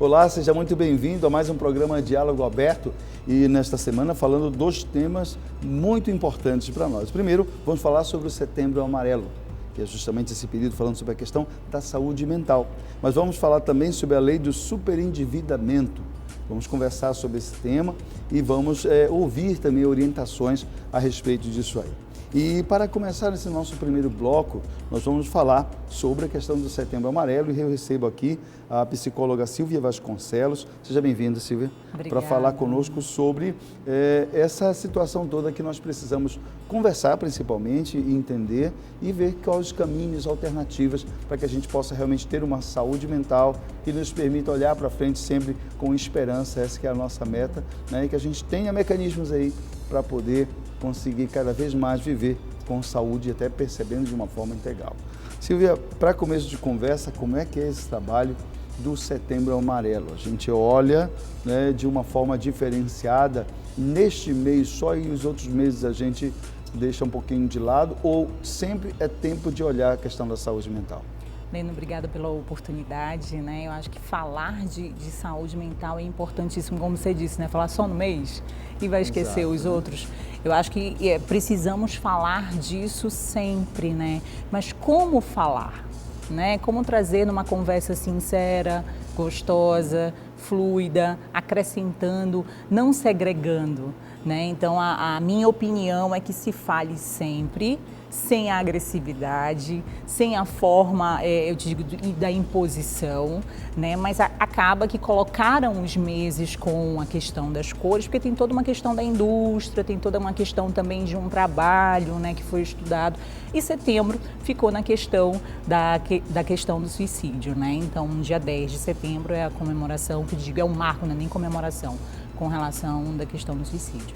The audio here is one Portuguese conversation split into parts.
Olá, seja muito bem-vindo a mais um programa Diálogo Aberto e nesta semana falando dois temas muito importantes para nós. Primeiro, vamos falar sobre o Setembro Amarelo, que é justamente esse período falando sobre a questão da saúde mental. Mas vamos falar também sobre a lei do superendividamento. Vamos conversar sobre esse tema e vamos ouvir também orientações a respeito disso aí. E para começar esse nosso primeiro bloco, nós vamos falar sobre a questão do Setembro Amarelo e eu recebo aqui a psicóloga Silvia Vasconcelos. Seja bem-vinda, Silvia, para falar conosco sobre essa situação toda que nós precisamos conversar principalmente, entender e ver quais os caminhos, alternativas para que a gente possa realmente ter uma saúde mental que nos permita olhar para frente sempre com esperança, essa que é a nossa meta, né? E que a gente tenha mecanismos aí para poder conseguir cada vez mais viver com saúde e até percebendo de uma forma integral. Silvia, para começo de conversa, como é que é esse trabalho do Setembro Amarelo? A gente olha, né, de uma forma diferenciada neste mês só e os outros meses a gente deixa um pouquinho de lado ou sempre é tempo de olhar a questão da saúde mental? Leno, obrigada pela oportunidade, né? Eu acho que falar de saúde mental é importantíssimo, como você disse, né? Falar só no mês e vai esquecer Exato, os outros. Eu acho que precisamos falar disso sempre, né? Mas como falar, né? Como trazer numa conversa sincera, gostosa, fluida, acrescentando, não segregando, né? Então, a minha opinião é que se fale sempre, sem a agressividade, sem a forma, eu digo, da imposição, né? Mas acaba que colocaram os meses com a questão das cores, porque tem toda uma questão da indústria, tem toda uma questão também de um trabalho, né, que foi estudado. E setembro ficou na questão da questão do suicídio, né? Então, dia 10 de setembro é a comemoração, que digo, é um marco, não é nem comemoração, com relação da questão do suicídio.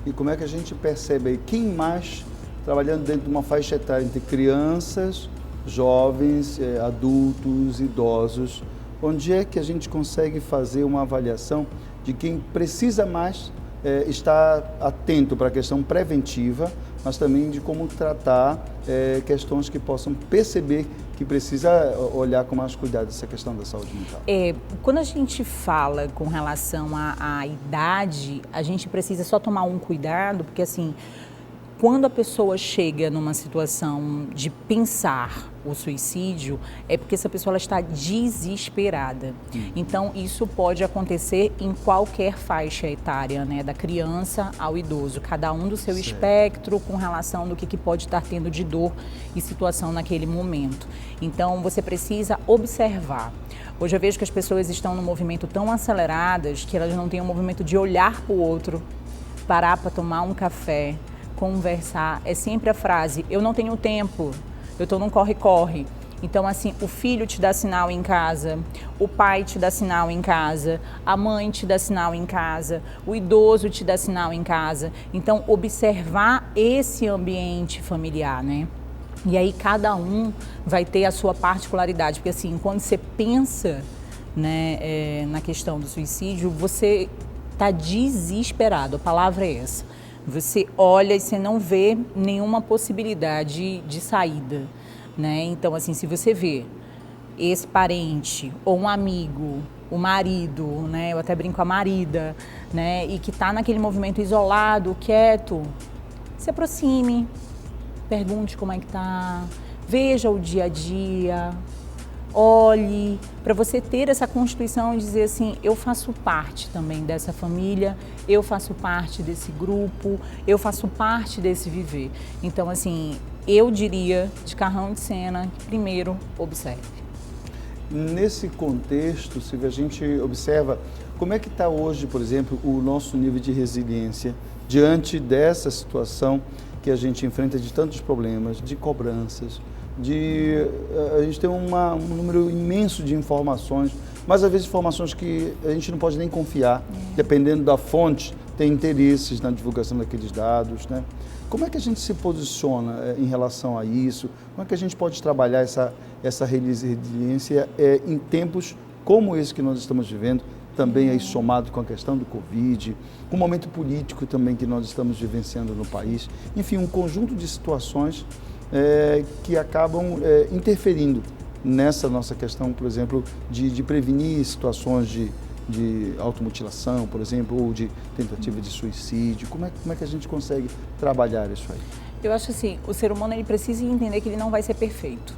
E como é que a gente percebe aí quem mais trabalhando dentro de uma faixa etária entre crianças, jovens, adultos, idosos, onde é que a gente consegue fazer uma avaliação de quem precisa mais estar atento para a questão preventiva, mas também de como tratar questões que possam perceber que precisa olhar com mais cuidado essa questão da saúde mental? Quando a gente fala com relação à idade, a gente precisa só tomar um cuidado, porque assim, quando a pessoa chega numa situação de pensar o suicídio, é porque essa pessoa ela está desesperada. Então, isso pode acontecer em qualquer faixa etária, né? Da criança ao idoso, cada um do seu espectro com relação do que pode estar tendo de dor e situação naquele momento. Então, você precisa observar. Hoje eu vejo que as pessoas estão num movimento tão aceleradas que elas não têm um movimento de olhar para o outro, parar para tomar um café, conversar. É sempre a frase, eu não tenho tempo, eu estou num corre-corre. Então, assim, o filho te dá sinal em casa, o pai te dá sinal em casa, a mãe te dá sinal em casa, o idoso te dá sinal em casa. Então, observar esse ambiente familiar, né? E aí, cada um vai ter a sua particularidade, porque assim, quando você pensa, né, na questão do suicídio, você está desesperado, a palavra é essa. Você olha e você não vê nenhuma possibilidade de saída, né? Então, assim, se você vê esse parente ou um amigo, o marido, né? Eu até brinco com a marida, né? E que está naquele movimento isolado, quieto, se aproxime, pergunte como é que tá, veja o dia a dia, olhe, para você ter essa constituição e dizer assim, eu faço parte também dessa família, eu faço parte desse grupo, eu faço parte desse viver. Então, assim, eu diria, de carrão de cena, que primeiro observe. Nesse contexto, Silvia, a gente observa como é que está hoje, por exemplo, o nosso nível de resiliência diante dessa situação que a gente enfrenta de tantos problemas, de cobranças, a gente tem um número imenso de informações, mas às vezes informações que a gente não pode nem confiar, dependendo da fonte, tem interesses na divulgação daqueles dados, né? Como é que a gente se posiciona em relação a isso? Como é que a gente pode trabalhar essa resiliência em tempos como esse que nós estamos vivendo, também aí somado com a questão do Covid, com o momento político também que nós estamos vivenciando no país, enfim, um conjunto de situações que acabam interferindo nessa nossa questão, por exemplo, de prevenir situações de automutilação, por exemplo, ou de tentativa de suicídio? Como é que a gente consegue trabalhar isso aí? Eu acho assim, o ser humano ele precisa entender que ele não vai ser perfeito.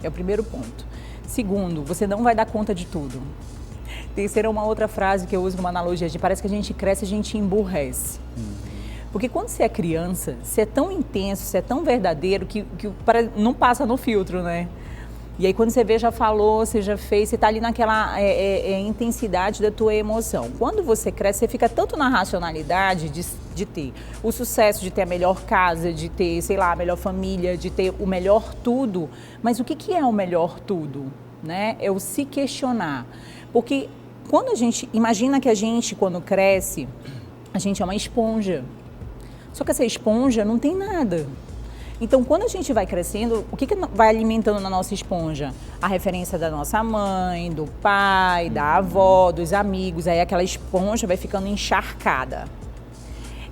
É o primeiro ponto. Segundo, você não vai dar conta de tudo. Terceira, uma outra frase que eu uso como analogia, parece que a gente cresce e a gente emburrece. Porque quando você é criança, você é tão intenso, você é tão verdadeiro que não passa no filtro, né? E aí quando você vê, já falou, você já fez, você está ali naquela intensidade da tua emoção. Quando você cresce, você fica tanto na racionalidade de ter o sucesso, de ter a melhor casa, de ter, sei lá, a melhor família, de ter o melhor tudo. Mas o que é o melhor tudo? Né? É o se questionar. Porque quando a gente, imagina que a gente, quando cresce, a gente é uma esponja. Só que essa esponja não tem nada. Então, quando a gente vai crescendo, o que vai alimentando na nossa esponja? A referência da nossa mãe, do pai, da avó, dos amigos. Aí aquela esponja vai ficando encharcada.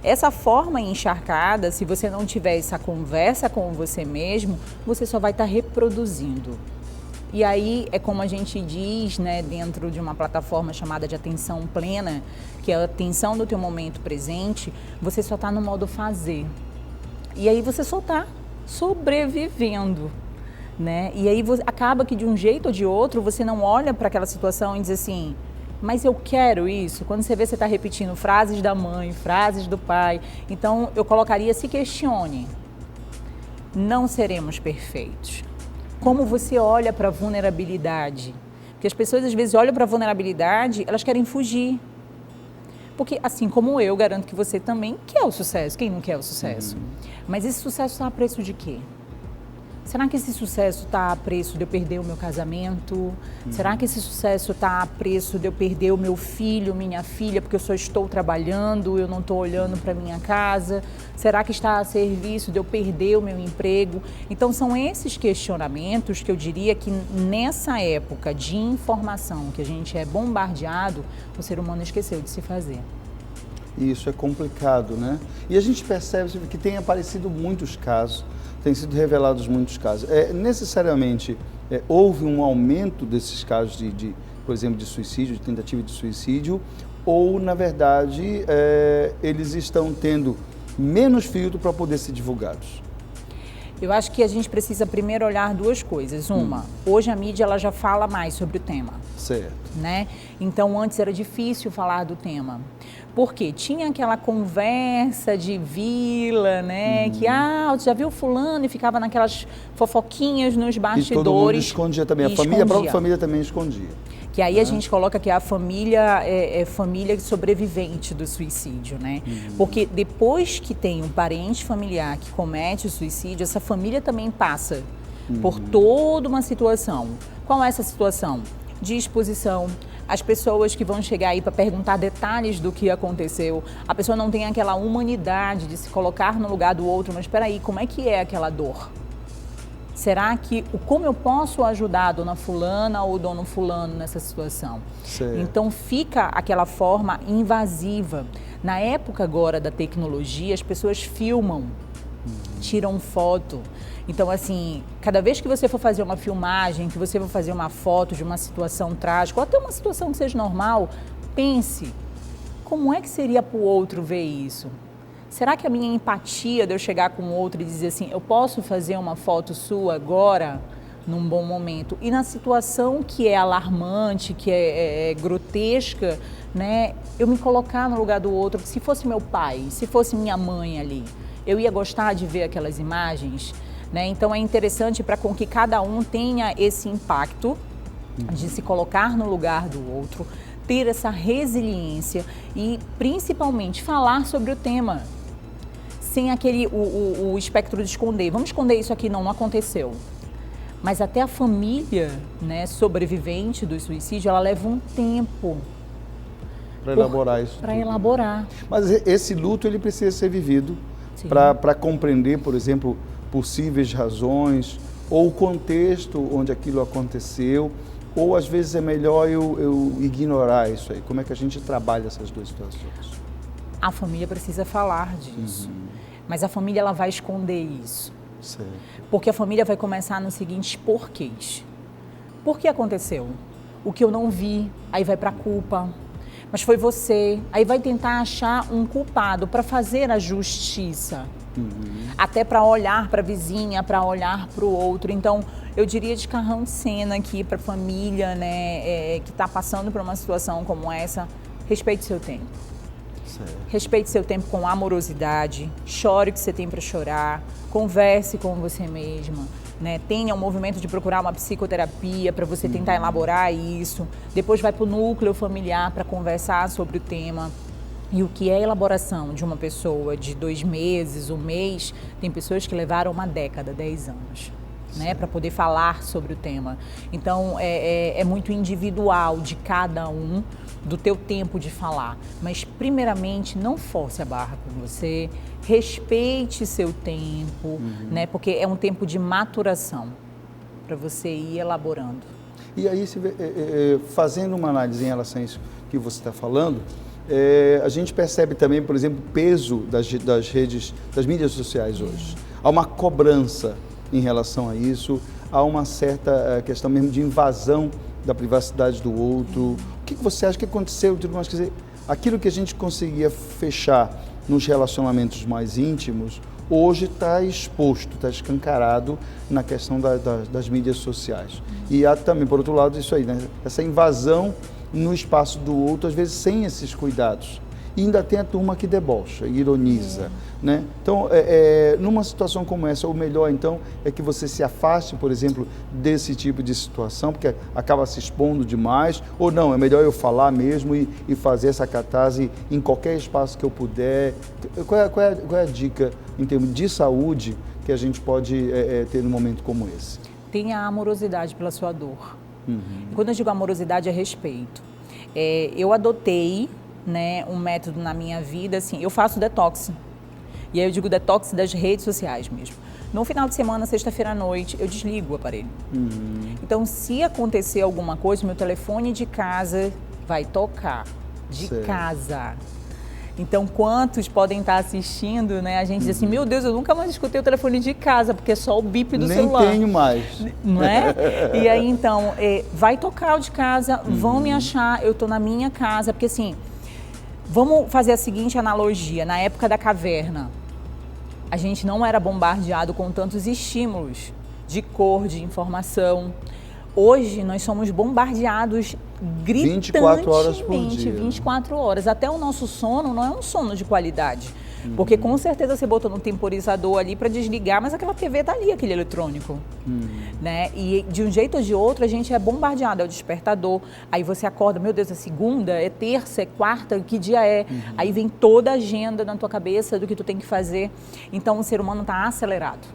Essa forma encharcada, se você não tiver essa conversa com você mesmo, você só vai estar reproduzindo. E aí é como a gente diz, né, dentro de uma plataforma chamada de atenção plena, que é a atenção do teu momento presente, você só está no modo fazer. E aí você só está sobrevivendo, né? E aí acaba que de um jeito ou de outro você não olha para aquela situação e diz assim, mas eu quero isso. Quando você vê, você está repetindo frases da mãe, frases do pai. Então eu colocaria, se questione. Não seremos perfeitos. Como você olha para a vulnerabilidade? Porque as pessoas às vezes olham para a vulnerabilidade, elas querem fugir. Porque assim como eu, garanto que você também quer o sucesso. Quem não quer o sucesso? Mas esse sucesso está a preço de quê? Será que esse sucesso está a preço de eu perder o meu casamento? Será que esse sucesso está a preço de eu perder o meu filho, minha filha, porque eu só estou trabalhando, eu não estou olhando para minha casa? Será que está a serviço de eu perder o meu emprego? Então são esses questionamentos que eu diria que nessa época de informação que a gente é bombardeado, o ser humano esqueceu de se fazer. Isso é complicado, né? E a gente percebe que tem aparecido muitos casos, têm sido revelados muitos casos. Necessariamente houve um aumento desses casos por exemplo, de suicídio, de tentativa de suicídio, ou, na verdade, eles estão tendo menos filtro para poder ser divulgados? Eu acho que a gente precisa primeiro olhar duas coisas. Uma, hoje a mídia ela já fala mais sobre o tema. Certo. Né? Então, antes era difícil falar do tema. Porque tinha aquela conversa de vila, né? Que, você já viu fulano? E ficava naquelas fofoquinhas nos bastidores. E todo mundo escondia também. A própria família também escondia. Que aí a gente coloca que a família é família sobrevivente do suicídio, né? Porque depois que tem um parente familiar que comete o suicídio, essa família também passa por toda uma situação. Qual é essa situação? De exposição. As pessoas que vão chegar aí para perguntar detalhes do que aconteceu, a pessoa não tem aquela humanidade de se colocar no lugar do outro, mas espera aí, como é que é aquela dor? Será que, como eu posso ajudar a dona fulana ou o dono fulano nessa situação? Certo. Então fica aquela forma invasiva. Na época agora da tecnologia, as pessoas filmam, tiram foto. Então, assim, cada vez que você for fazer uma filmagem, que você for fazer uma foto de uma situação trágica, ou até uma situação que seja normal, pense, como é que seria para o outro ver isso? Será que a minha empatia de eu chegar com o outro e dizer assim, eu posso fazer uma foto sua agora, num bom momento? E na situação que é alarmante, que é grotesca, né, eu me colocar no lugar do outro, se fosse meu pai, se fosse minha mãe ali, eu ia gostar de ver aquelas imagens? Né? Então é interessante para com que cada um tenha esse impacto de se colocar no lugar do outro, ter essa resiliência e principalmente falar sobre o tema, sem o espectro de esconder. Vamos esconder isso aqui, não aconteceu. Mas até a família, né, sobrevivente do suicídio, ela leva um tempo para elaborar isso. Para elaborar. Mas esse luto ele precisa ser vivido para compreender, por exemplo, possíveis razões ou o contexto onde aquilo aconteceu, ou às vezes é melhor eu ignorar isso aí. Como é que a gente trabalha essas duas situações? A família precisa falar disso, mas a família ela vai esconder isso. Certo. Porque a família vai começar nos seguintes porquês. Por que aconteceu? O que eu não vi, aí vai para a culpa. Mas foi você. Aí vai tentar achar um culpado para fazer a justiça. Até para olhar para a vizinha, para olhar para o outro. Então, eu diria de carrão de cena aqui para a família, né, que está passando por uma situação como essa, respeite seu tempo. Certo. Respeite seu tempo com amorosidade, chore o que você tem para chorar, converse com você mesma, né? Tenha um movimento de procurar uma psicoterapia para você tentar elaborar isso. Depois vai para o núcleo familiar para conversar sobre o tema. E o que é a elaboração de uma pessoa de 2 meses, 1 mês, tem pessoas que levaram uma década, 10 anos. Né, para poder falar sobre o tema. Então, é muito individual de cada um, do teu tempo de falar. Mas, primeiramente, não force a barra com você, respeite seu tempo, né, porque é um tempo de maturação, para você ir elaborando. E aí, fazendo uma análise em relação a isso que você está falando, a gente percebe também, por exemplo, o peso das redes, das mídias sociais hoje. Há uma cobrança em relação a isso, há uma certa questão mesmo de invasão da privacidade do outro. O que você acha que aconteceu? Quer dizer, aquilo que a gente conseguia fechar nos relacionamentos mais íntimos, hoje está exposto, está escancarado na questão das mídias sociais. E há também, por outro lado, isso aí, né? Essa invasão no espaço do outro, às vezes sem esses cuidados. E ainda tem a turma que debocha, ironiza, né? Então, numa situação como essa, o melhor, então, é que você se afaste, por exemplo, desse tipo de situação, porque acaba se expondo demais, ou não, é melhor eu falar mesmo e fazer essa catarse em qualquer espaço que eu puder. Qual é a dica, em termos de saúde, que a gente pode ter num momento como esse? Tenha amorosidade pela sua dor. Quando eu digo amorosidade, é respeito. Eu adotei, né, um método na minha vida, assim, eu faço detox. E aí eu digo detox das redes sociais mesmo. No final de semana, sexta-feira à noite, eu desligo o aparelho. Então, se acontecer alguma coisa, meu telefone de casa vai tocar. De casa. Então, quantos podem estar assistindo, né? A gente diz assim, meu Deus, eu nunca mais escutei o telefone de casa, porque é só o bip do celular. Nem tenho mais. Não é? E aí, então, vai tocar o de casa, vão me achar, eu estou na minha casa, porque assim, vamos fazer a seguinte analogia, na época da caverna, a gente não era bombardeado com tantos estímulos de cor, de informação. Hoje, nós somos bombardeados gritantemente. 24 horas por dia. 24 horas. Até o nosso sono não é um sono de qualidade. Porque com certeza você botou no temporizador ali para desligar, mas aquela TV está ali, aquele eletrônico. Né? E de um jeito ou de outro, a gente é bombardeado, é o despertador. Aí você acorda, meu Deus, é segunda, é terça, é quarta, que dia é? Aí vem toda a agenda na tua cabeça do que tu tem que fazer. Então o ser humano está acelerado.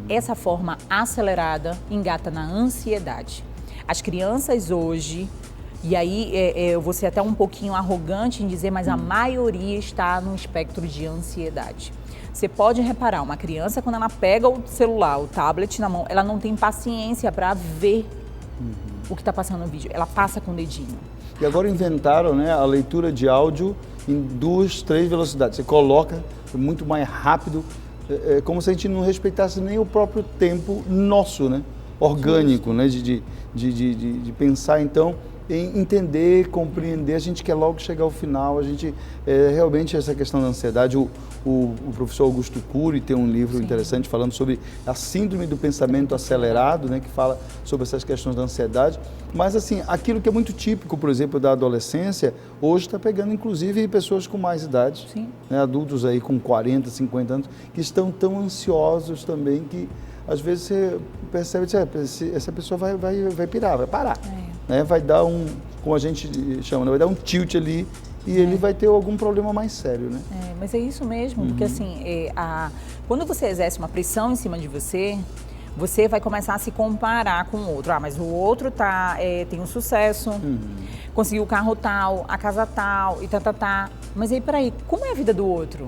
Essa forma acelerada engata na ansiedade. As crianças hoje, e aí eu vou ser até um pouquinho arrogante em dizer, mas a maioria está no espectro de ansiedade. Você pode reparar, uma criança quando ela pega o celular, o tablet na mão, ela não tem paciência para ver o que está passando no vídeo, ela passa com o dedinho. E agora inventaram, né, a leitura de áudio em 2, 3 velocidades. Você coloca muito mais rápido. É como se a gente não respeitasse nem o próprio tempo nosso, né? Orgânico, né? De pensar, então, em entender, compreender. A gente quer logo chegar ao final. A gente, realmente, essa questão da ansiedade, o professor Augusto Cury tem um livro interessante falando sobre a síndrome do pensamento acelerado, né? Que fala sobre essas questões da ansiedade. Mas, assim, aquilo que é muito típico, por exemplo, da adolescência, hoje está pegando, inclusive, pessoas com mais idade, né? Adultos aí com 40, 50 anos, que estão tão ansiosos também que, às vezes, você percebe que essa pessoa vai pirar, vai parar. Né? Vai dar como a gente chama, né? Vai dar um tilt ali e ele vai ter algum problema mais sério, né? Mas é isso mesmo, porque assim, quando você exerce uma pressão em cima de você, você vai começar a se comparar com o outro. Mas o outro tem um sucesso, conseguiu o carro tal, a casa tal, e tá. Mas aí, peraí, como é a vida do outro?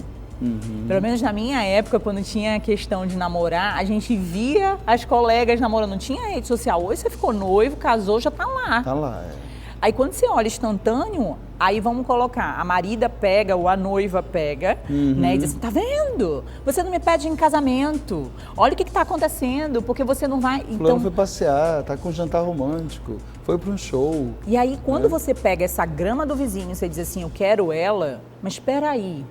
Pelo menos na minha época, quando tinha questão de namorar, a gente via as colegas namorando, não tinha rede social. Hoje você ficou noivo, casou, já tá lá. Tá lá, Aí quando você olha instantâneo, aí vamos colocar, a marida pega ou a noiva pega, né, e diz assim, tá vendo? Você não me pede em casamento, olha o que está acontecendo, porque você não vai... Fulano foi passear, tá com um jantar romântico, foi para um show. E aí quando você pega essa grama do vizinho, você diz assim, eu quero ela, mas espera aí,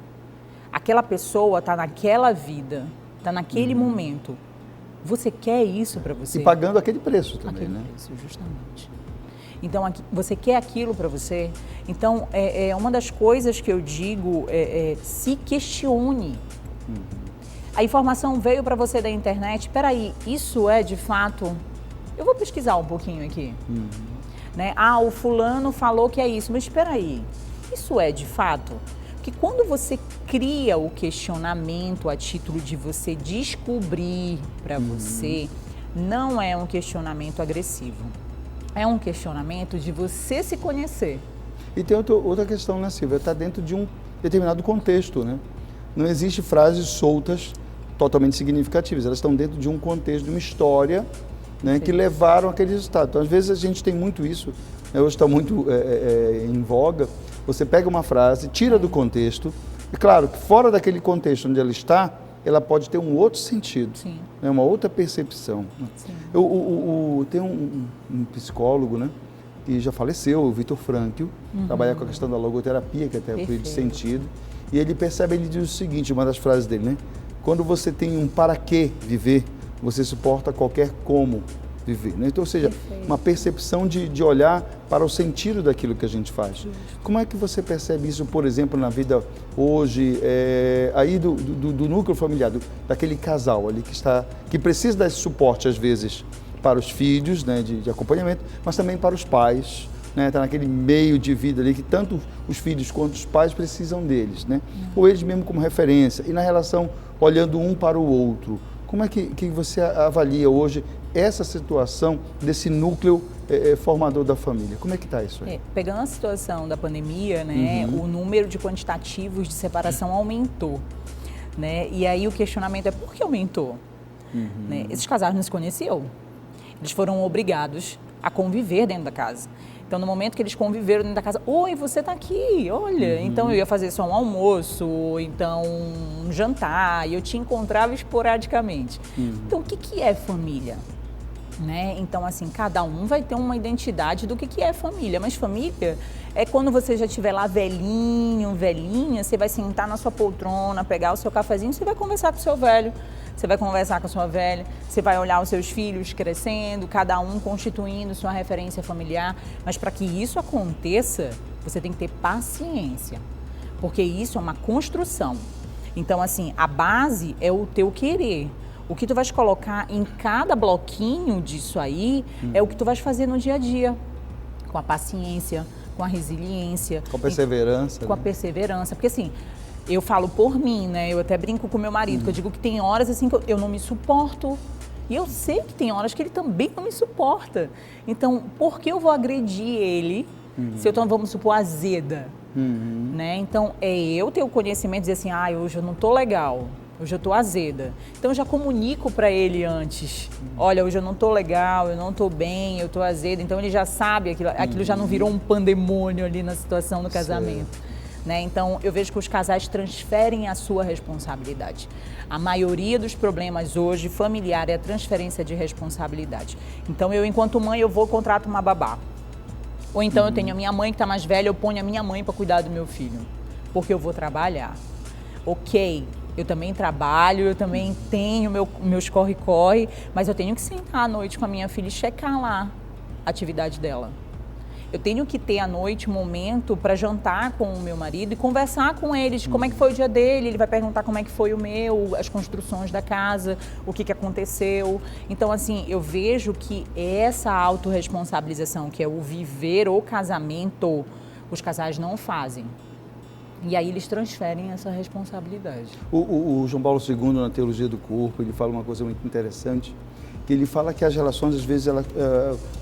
aquela pessoa está naquela vida, está naquele momento, você quer isso para você? E pagando aquele preço também, aquele né? preço, justamente. Então, você quer aquilo para você? Então, uma das coisas que eu digo se questione. A informação veio para você da internet, espera aí, isso é de fato... Eu vou pesquisar um pouquinho aqui. Né? Ah, o fulano falou que é isso, mas espera aí, isso é de fato? Porque quando você cria o questionamento a título de você descobrir para você, não é um questionamento agressivo. É um questionamento de você se conhecer. E tem outra questão, né, Silvia? Está dentro de um determinado contexto, né? Não existe frases soltas totalmente significativas. Elas estão dentro de um contexto, de uma história, né, que levaram àquele resultado. Então, às vezes, a gente tem muito isso, né? Hoje está muito em voga. Você pega uma frase, tira do contexto, e claro, que fora daquele contexto onde ela está, ela pode ter um outro sentido, né? Uma outra percepção. Sim. Tem um psicólogo, né, que já faleceu, o Viktor Frankl, trabalha com a questão da logoterapia, que é a terapia de sentido, e ele percebe, ele diz o seguinte, uma das frases dele, né? Quando você tem um para que viver, você suporta qualquer como viver, né? Então, ou seja, uma percepção de olhar para o sentido daquilo que a gente faz. Como é que você percebe isso, por exemplo, na vida hoje, aí do núcleo familiar, daquele casal ali que precisa desse suporte, às vezes, para os filhos, né, de acompanhamento, mas também para os pais, né? Está naquele meio de vida ali que tanto os filhos quanto os pais precisam deles, né? Ou eles mesmo como referência, e na relação olhando um para o outro. Como é que você avalia hoje essa situação desse núcleo formador da família? Como é que está isso aí? Pegando a situação da pandemia, né, o número de quantitativos de separação aumentou. Né? E aí o questionamento é por que aumentou? Né? Esses casais não se conheciam. Eles foram obrigados a conviver dentro da casa. Então, no momento que eles conviveram dentro da casa, oi, você está aqui, olha. Então, eu ia fazer só um almoço, então um jantar, e eu te encontrava esporadicamente. Então, o que é família? Né? Então, assim, cada um vai ter uma identidade do que é família. Mas família é quando você já estiver lá velhinho, velhinha, você vai sentar na sua poltrona, pegar o seu cafezinho, você vai conversar com o seu velho. Você vai conversar com a sua velha, você vai olhar os seus filhos crescendo, cada um constituindo sua referência familiar. Mas para que isso aconteça, você tem que ter paciência, porque isso é uma construção. Então, assim, a base é o teu querer. O que tu vais colocar em cada bloquinho disso aí é o que tu vais fazer no dia a dia, com a paciência, com a resiliência. Com a perseverança. Com a perseverança, porque assim... Eu falo por mim, né? Eu até brinco com meu marido, que eu digo que tem horas assim que eu não me suporto. E eu sei que tem horas que ele também não me suporta. Então, por que eu vou agredir ele se eu estou, vamos supor, azeda? Né? Então, é eu ter o conhecimento de dizer assim, hoje eu não estou legal, hoje eu estou azeda. Então, eu já comunico para ele antes. Olha, hoje eu não estou legal, eu não estou bem, eu estou azeda. Então, ele já sabe, aquilo já não virou um pandemônio ali na situação do casamento. Né? Então, eu vejo que os casais transferem a sua responsabilidade. A maioria dos problemas hoje familiar é a transferência de responsabilidade. Então, eu, enquanto mãe, eu vou contrato uma babá. Ou então, eu tenho a minha mãe que está mais velha, eu ponho a minha mãe para cuidar do meu filho, porque eu vou trabalhar. Ok, eu também trabalho, eu também tenho meus corre-corre, mas eu tenho que sentar à noite com a minha filha e checar lá a atividade dela. Eu tenho que ter à noite um momento para jantar com o meu marido e conversar com ele de como é que foi o dia dele. Ele vai perguntar como é que foi o meu, as construções da casa, o que aconteceu. Então, assim, eu vejo que essa autorresponsabilização, que é o viver o casamento, os casais não fazem. E aí eles transferem essa responsabilidade. O João Paulo II, na Teologia do Corpo, ele fala uma coisa muito interessante, que ele fala que as relações, às vezes,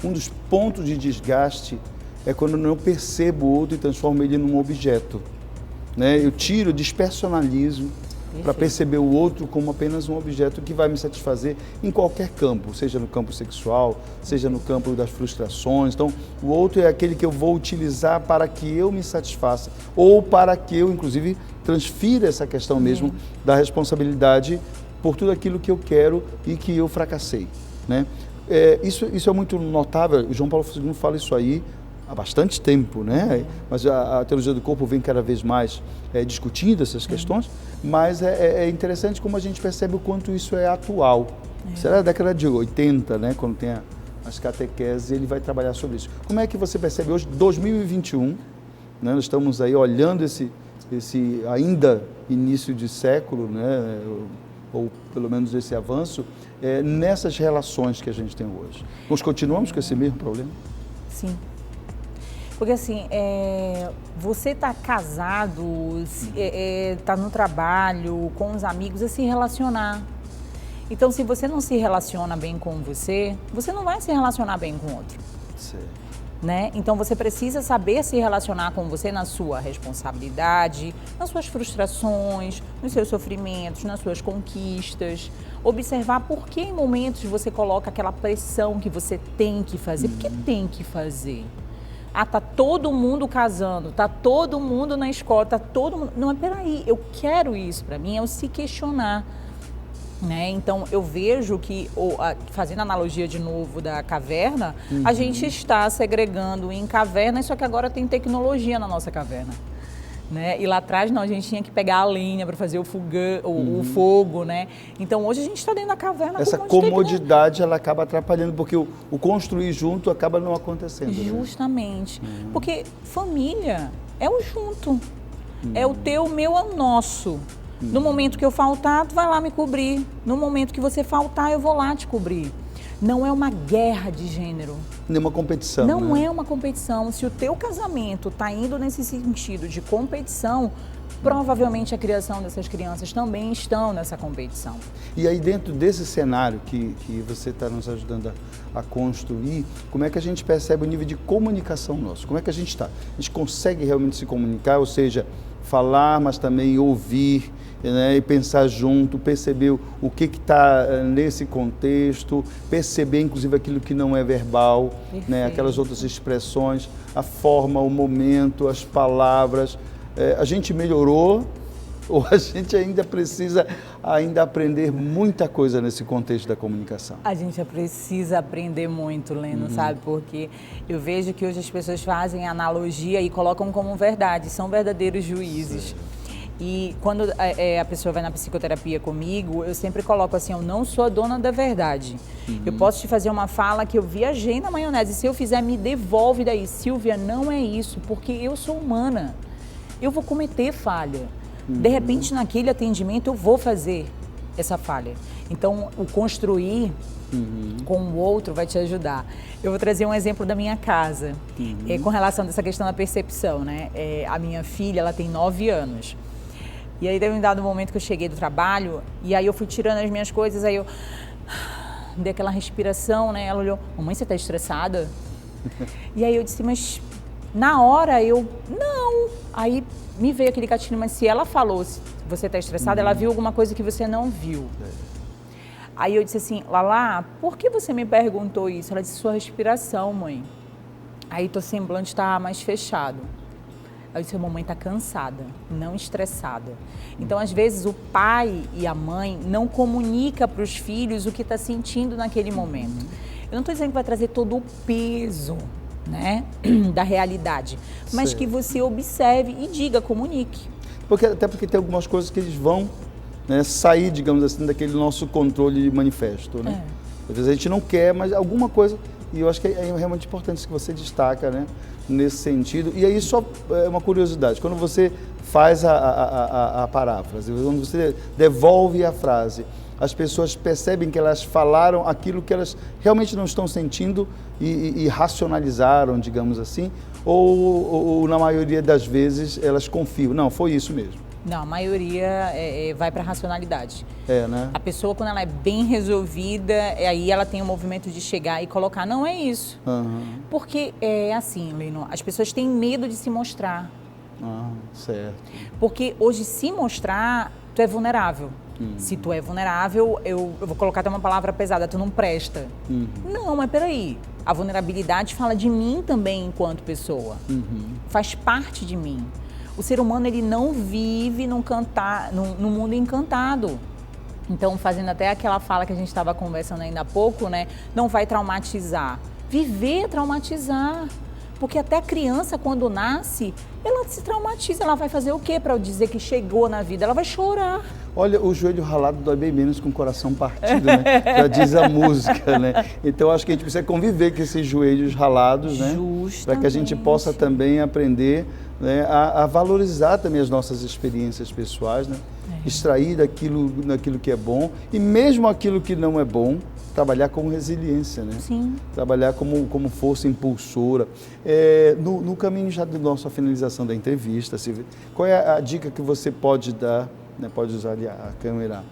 um dos pontos de desgaste é quando eu não percebo o outro e transformo ele num objeto. Né? Eu tiro, despersonalizo para perceber o outro como apenas um objeto que vai me satisfazer em qualquer campo, seja no campo sexual, seja no campo das frustrações. Então, o outro é aquele que eu vou utilizar para que eu me satisfaça ou para que eu, inclusive, transfira essa questão mesmo da responsabilidade por tudo aquilo que eu quero e que eu fracassei, né? Isso é muito notável. O João Paulo II fala isso aí há bastante tempo, né? Mas a teologia do corpo vem cada vez mais discutindo essas questões, mas é interessante como a gente percebe o quanto isso é atual. Será da década de 80, né? Quando tem as catequeses, ele vai trabalhar sobre isso. Como é que você percebe hoje, 2021, né? Nós estamos aí olhando esse ainda início de século, né? Ou pelo menos esse avanço, nessas relações que a gente tem hoje. Nós continuamos com esse mesmo problema? Sim. Porque assim, você está casado, está no trabalho, com os amigos, é se relacionar. Então, se você não se relaciona bem com você, você não vai se relacionar bem com o outro. Certo. Né? Então, você precisa saber se relacionar com você na sua responsabilidade, nas suas frustrações, nos seus sofrimentos, nas suas conquistas. Observar por que em momentos você coloca aquela pressão que você tem que fazer. Por que tem que fazer? Ah, tá todo mundo casando, tá todo mundo na escola, tá todo mundo... Não, mas peraí, eu quero isso para mim, é o se questionar. Né? Então, eu vejo que, fazendo analogia de novo da caverna, a gente está segregando em cavernas, só que agora tem tecnologia na nossa caverna. Né? E lá atrás, não, a gente tinha que pegar a lenha para fazer o fogo, né? Então, hoje a gente está dentro da caverna. Essa comodidade, ela acaba atrapalhando, porque o construir junto acaba não acontecendo. Justamente. Porque família é o junto. É o teu, o meu, é o nosso. No momento que eu faltar, tu vai lá me cobrir. No momento que você faltar, eu vou lá te cobrir. Não é uma guerra de gênero. Nem uma competição. Não né? é uma competição. Se o teu casamento está indo nesse sentido de competição, provavelmente a criação dessas crianças também estão nessa competição. E aí, dentro desse cenário que você está nos ajudando a construir, como é que a gente percebe o nível de comunicação nosso? Como é que a gente está? A gente consegue realmente se comunicar, ou seja, falar, mas também ouvir, né, e pensar junto, perceber o que está nesse contexto, perceber inclusive aquilo que não é verbal, né, aquelas outras expressões, a forma, o momento, as palavras. A gente melhorou ou a gente ainda precisa aprender muita coisa nesse contexto da comunicação? A gente precisa aprender muito, Leno, sabe? Porque eu vejo que hoje as pessoas fazem analogia e colocam como verdade, são verdadeiros juízes. Sim. E quando a pessoa vai na psicoterapia comigo, eu sempre coloco assim, eu não sou a dona da verdade. Eu posso te fazer uma fala que eu viajei na maionese, se eu fizer, me devolve daí. Silvia, não é isso, porque eu sou humana. Eu vou cometer falha. De repente, naquele atendimento, eu vou fazer essa falha. Então, o construir com o outro vai te ajudar. Eu vou trazer um exemplo da minha casa, com relação a essa questão da percepção, né? A minha filha, ela tem 9 anos. E aí, teve um dado momento que eu cheguei do trabalho, e aí eu fui tirando as minhas coisas, aí eu dei aquela respiração, né? Ela olhou, mamãe, você tá estressada? E aí eu disse, mas na hora eu, não. Aí me veio aquele gatilho, mas se ela falou, se você tá estressada, ela viu alguma coisa que você não viu. Aí eu disse assim, Lala, por que você me perguntou isso? Ela disse, sua respiração, mãe. Aí teu semblante tá mais fechado. Aí eu disse, mamãe está cansada, não estressada. Então, às vezes, o pai e a mãe não comunicam para os filhos o que está sentindo naquele momento. Eu não estou dizendo que vai trazer todo o peso, né, da realidade, mas que você observe e diga, comunique. Até porque tem algumas coisas que eles vão, né, sair, digamos assim, daquele nosso controle manifesto, né? Às vezes a gente não quer, mas alguma coisa, e eu acho que é realmente importante isso que você destaca, né, nesse sentido. E aí só é uma curiosidade, quando você faz a paráfrase, quando você devolve a frase, as pessoas percebem que elas falaram aquilo que elas realmente não estão sentindo e racionalizaram, digamos assim, ou na maioria das vezes elas confiam, não, foi isso mesmo. Não, a maioria vai para a racionalidade. Né? A pessoa, quando ela é bem resolvida, aí ela tem o movimento de chegar e colocar, não é isso. Porque é assim, Leno, as pessoas têm medo de se mostrar. Certo. Porque hoje se mostrar tu é vulnerável. Se tu é vulnerável, eu vou colocar até uma palavra pesada, tu não presta. Não, mas peraí, a vulnerabilidade fala de mim também enquanto pessoa. Faz parte de mim. O ser humano, ele não vive num mundo encantado. Então, fazendo até aquela fala que a gente estava conversando ainda há pouco, né? Não vai traumatizar. Viver é traumatizar. Porque até a criança, quando nasce, ela se traumatiza. Ela vai fazer o quê para dizer que chegou na vida? Ela vai chorar. Olha, o joelho ralado dói bem menos com o coração partido, né? Já diz a música, né? Então, acho que a gente precisa conviver com esses joelhos ralados, né? Para que a gente possa também aprender, né, a valorizar também as nossas experiências pessoais, né? Extrair daquilo que é bom e mesmo aquilo que não é bom, trabalhar com resiliência, né? Sim. Trabalhar como força impulsora. No caminho já da nossa finalização da entrevista, Silvia, qual é a dica que você pode dar, né? Pode usar ali a câmera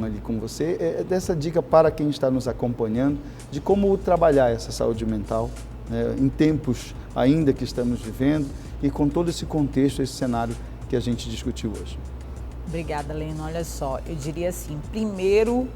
ali com você, dessa dica para quem está nos acompanhando, de como trabalhar essa saúde mental, né, em tempos ainda que estamos vivendo e com todo esse contexto, esse cenário que a gente discutiu hoje. Obrigada, Leno. Olha só, eu diria assim, primeiro,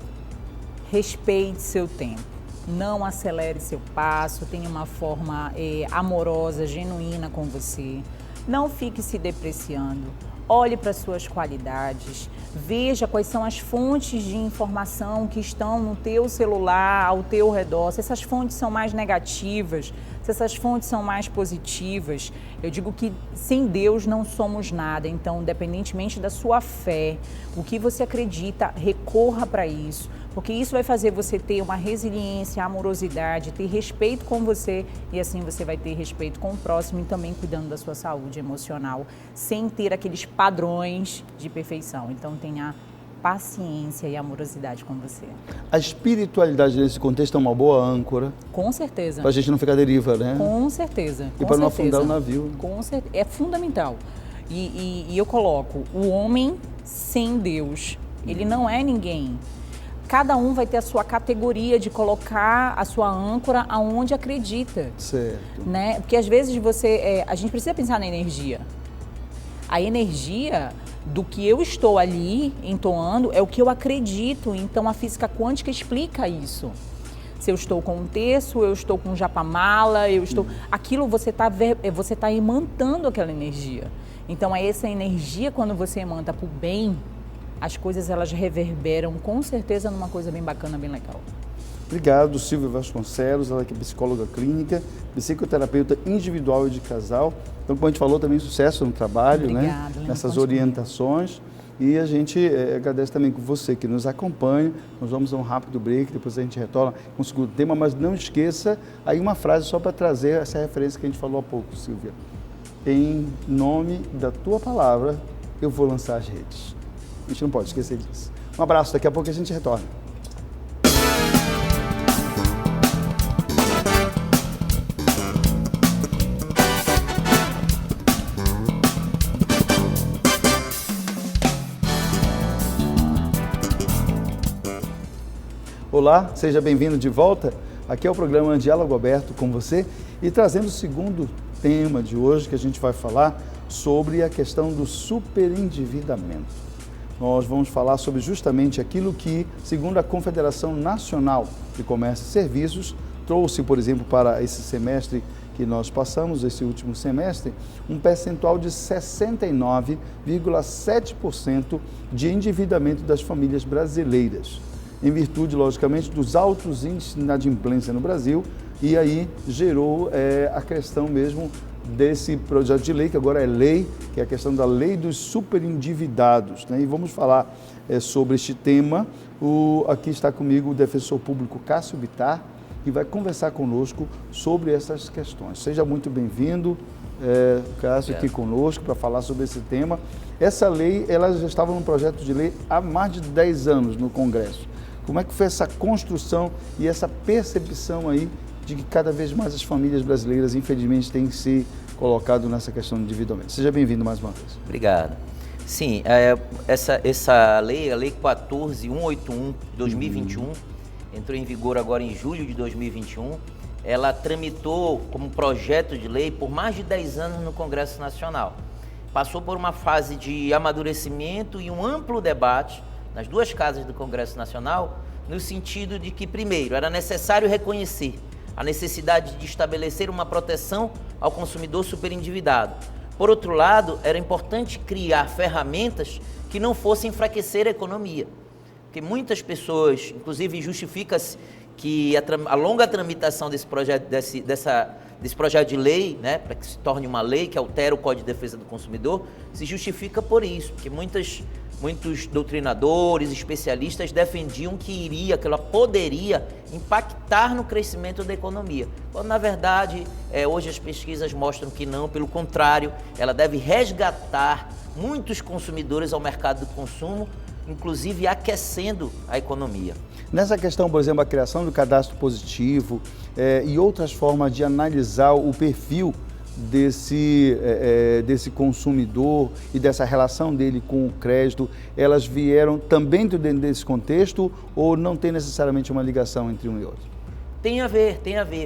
respeite seu tempo, não acelere seu passo, tenha uma forma amorosa, genuína com você, não fique se depreciando, olhe para suas qualidades, veja quais são as fontes de informação que estão no teu celular, ao teu redor, se essas fontes são mais negativas, se essas fontes são mais positivas. Eu digo que sem Deus não somos nada, então, independentemente da sua fé, o que você acredita, recorra para isso, porque isso vai fazer você ter uma resiliência, amorosidade, ter respeito com você e assim você vai ter respeito com o próximo e também cuidando da sua saúde emocional, sem ter aqueles padrões de perfeição. Então, tenha paciência e amorosidade com você. A espiritualidade nesse contexto é uma boa âncora. Com certeza. Para a gente não ficar à deriva, né? Com certeza. E para não afundar o navio. Com certeza. É fundamental. E eu coloco, o homem sem Deus, ele não é ninguém. Cada um vai ter a sua categoria de colocar a sua âncora aonde acredita. Certo. Né? Porque às vezes a gente precisa pensar na energia. A energia do que eu estou ali entoando é o que eu acredito. Então, a física quântica explica isso. Se eu estou com um terço, eu estou com um japamala, aquilo você tá emantando aquela energia. Então, essa energia, quando você emanta para o bem, as coisas elas reverberam com certeza numa coisa bem bacana, bem legal. Obrigado, Silvia Vasconcelos, ela que é psicóloga clínica, psicoterapeuta individual e de casal. Então, como a gente falou, também sucesso no trabalho, obrigada, né? Nessas orientações. E a gente agradece também com você que nos acompanha. Nós vamos a um rápido break, depois a gente retorna com o segundo tema, mas não esqueça aí uma frase só para trazer essa referência que a gente falou há pouco, Silvia. Em nome da tua palavra, eu vou lançar as redes. A gente não pode esquecer disso. Um abraço, daqui a pouco a gente retorna. Olá, seja bem-vindo de volta. Aqui é o programa Diálogo Aberto com você e trazendo o segundo tema de hoje que a gente vai falar sobre a questão do superendividamento. Nós vamos falar sobre justamente aquilo que, segundo a Confederação Nacional de Comércio e Serviços, trouxe, por exemplo, para esse semestre que nós passamos, esse último semestre, um percentual de 69,7% de endividamento das famílias brasileiras, em virtude, logicamente, dos altos índices de inadimplência no Brasil, e aí gerou a questão mesmo desse projeto de lei, que agora é lei, que é a questão da lei dos superendividados, né? E vamos falar sobre este tema. Aqui está comigo o defensor público Cássio Bittar, que vai conversar conosco sobre essas questões. Seja muito bem-vindo, Cássio, aqui conosco para falar sobre esse tema. Essa lei, ela já estava num projeto de lei há mais de 10 anos no Congresso. Como é que foi essa construção e essa percepção aí de que cada vez mais as famílias brasileiras, infelizmente, têm se colocado nessa questão de endividamento? Seja bem-vindo mais uma vez. Obrigado. Sim, essa lei, a Lei 14.181 de 2021, entrou em vigor agora em julho de 2021. Ela tramitou como projeto de lei por mais de 10 anos no Congresso Nacional. passou por uma fase de amadurecimento e um amplo debate nas duas casas do Congresso Nacional, no sentido de que, primeiro, era necessário reconhecer a necessidade de estabelecer uma proteção ao consumidor superendividado. Por outro lado, era importante criar ferramentas que não fossem enfraquecer a economia. Porque muitas pessoas, inclusive justifica-se que a longa tramitação desse projeto, desse projeto de lei, né, para que se torne uma lei que altera o Código de Defesa do Consumidor, se justifica por isso, porque muitos doutrinadores, especialistas defendiam que ela poderia impactar no crescimento da economia. Quando, na verdade, hoje as pesquisas mostram que não, pelo contrário, ela deve resgatar muitos consumidores ao mercado do consumo, inclusive aquecendo a economia. Nessa questão, por exemplo, a criação do cadastro positivo e outras formas de analisar o perfil desse consumidor e dessa relação dele com o crédito, elas vieram também dentro desse contexto ou não tem necessariamente uma ligação entre um e outro? Tem a ver,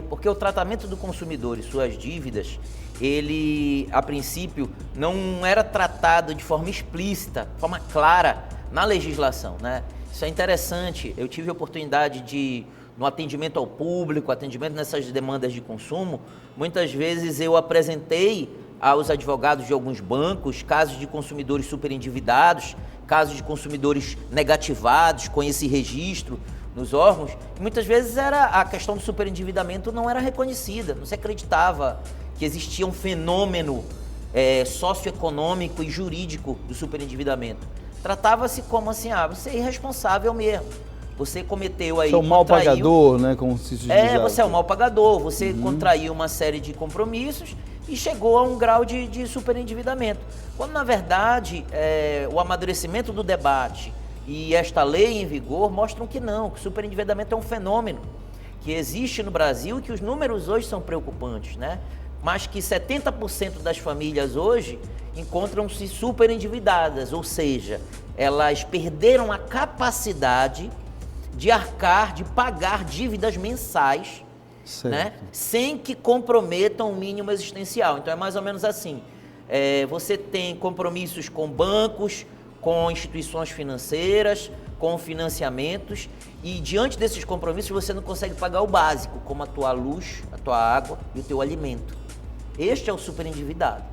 porque o tratamento do consumidor e suas dívidas, ele, a princípio, não era tratado de forma explícita, de forma clara na legislação, né? Isso é interessante. Eu tive a oportunidade no atendimento ao público, atendimento nessas demandas de consumo, muitas vezes eu apresentei aos advogados de alguns bancos casos de consumidores superendividados, casos de consumidores negativados com esse registro nos órgãos, e muitas vezes a questão do superendividamento não era reconhecida, não se acreditava que existia um fenômeno socioeconômico e jurídico do superendividamento. Tratava-se como assim, você é irresponsável mesmo. Você cometeu aí... Você é um mal pagador, né? Como se diz. Você é um mal pagador, você contraiu uma série de compromissos e chegou a um grau de superendividamento. Quando, na verdade, o amadurecimento do debate e esta lei em vigor mostram que não, que o superendividamento é um fenômeno que existe no Brasil e que os números hoje são preocupantes, né? Mas que 70% das famílias hoje encontram-se superendividadas, ou seja, elas perderam a capacidade de arcar, de pagar dívidas mensais, né, sem que comprometam o mínimo existencial. Então é mais ou menos assim, você tem compromissos com bancos, com instituições financeiras, com financiamentos, e diante desses compromissos você não consegue pagar o básico, como a tua luz, a tua água e o teu alimento. Este é o superendividado,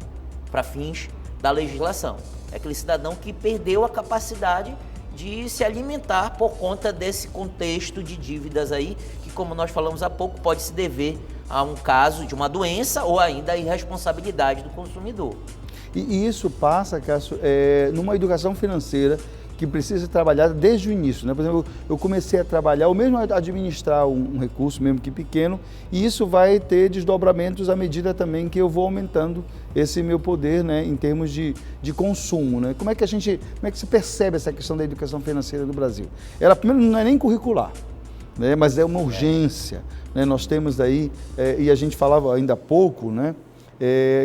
para fins da legislação. É aquele cidadão que perdeu a capacidade de se alimentar por conta desse contexto de dívidas aí, que, como nós falamos há pouco, pode se dever a um caso de uma doença ou ainda a irresponsabilidade do consumidor. E isso passa, Cássio, numa educação financeira que precisa ser trabalhada desde o início, né? Por exemplo, eu comecei a trabalhar, ou mesmo a administrar um recurso, mesmo que pequeno, e isso vai ter desdobramentos à medida também que eu vou aumentando esse meu poder, né, em termos de consumo, né? Como é que se percebe essa questão da educação financeira no Brasil? Ela, primeiro, não é nem curricular, né, mas é uma urgência, né? Nós temos aí, e a gente falava ainda há pouco, né,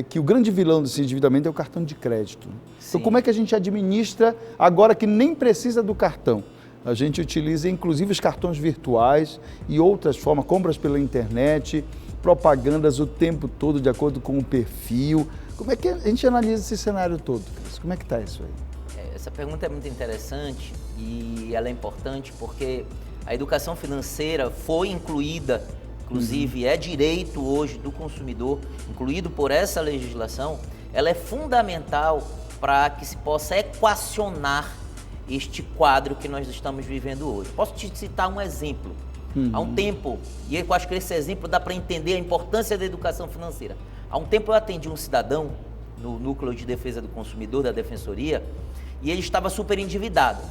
que o grande vilão desse endividamento é o cartão de crédito. Então, como é que a gente administra agora que nem precisa do cartão? A gente utiliza, inclusive, os cartões virtuais e outras formas, compras pela internet, propagandas o tempo todo de acordo com o perfil. Como é que a gente analisa esse cenário todo? Como é que está isso aí? Essa pergunta é muito interessante e ela é importante porque a educação financeira foi incluída, inclusive é direito hoje do consumidor, incluído por essa legislação, ela é fundamental para que se possa equacionar este quadro que nós estamos vivendo hoje. Posso te citar um exemplo. Há um tempo, e eu acho que esse exemplo dá para entender a importância da educação financeira. Há um tempo eu atendi um cidadão no Núcleo de Defesa do Consumidor da Defensoria e ele estava super endividado.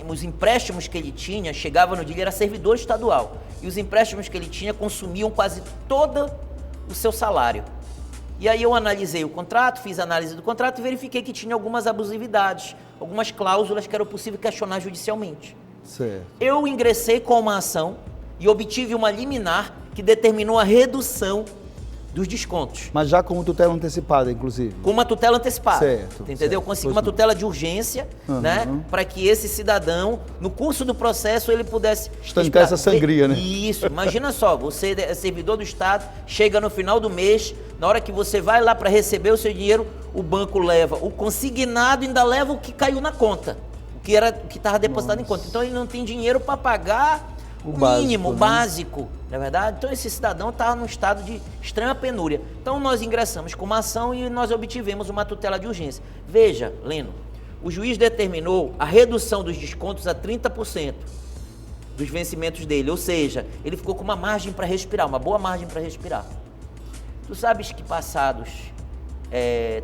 Os empréstimos que ele tinha, chegava no dia, ele era servidor estadual, e os empréstimos que ele tinha consumiam quase todo o seu salário. E aí eu analisei o contrato, fiz a análise do contrato e verifiquei que tinha algumas abusividades, algumas cláusulas que era possível questionar judicialmente. Certo. Eu ingressei com uma ação e obtive uma liminar que determinou a redução dos descontos. Mas já com tutela antecipada, inclusive? Com uma tutela antecipada. Certo. Entendeu? Certo. Consegui uma tutela de urgência, né? Para que esse cidadão, no curso do processo, ele pudesse... estancar essa sangria, né? Isso. Imagina só, você é servidor do Estado, chega no final do mês, Na hora que você vai lá para receber o seu dinheiro, o banco leva o consignado e ainda leva o que caiu na conta, o que estava depositado em conta. Então ele não tem dinheiro para pagar o mínimo, o básico, não é verdade? Então esse cidadão está num estado de extrema penúria. Então nós ingressamos com uma ação e nós obtivemos uma tutela de urgência. Veja, Leno, o juiz determinou a redução dos descontos a 30% dos vencimentos dele, ou seja, ele ficou com uma margem para respirar, uma boa margem para respirar. Tu sabes que passados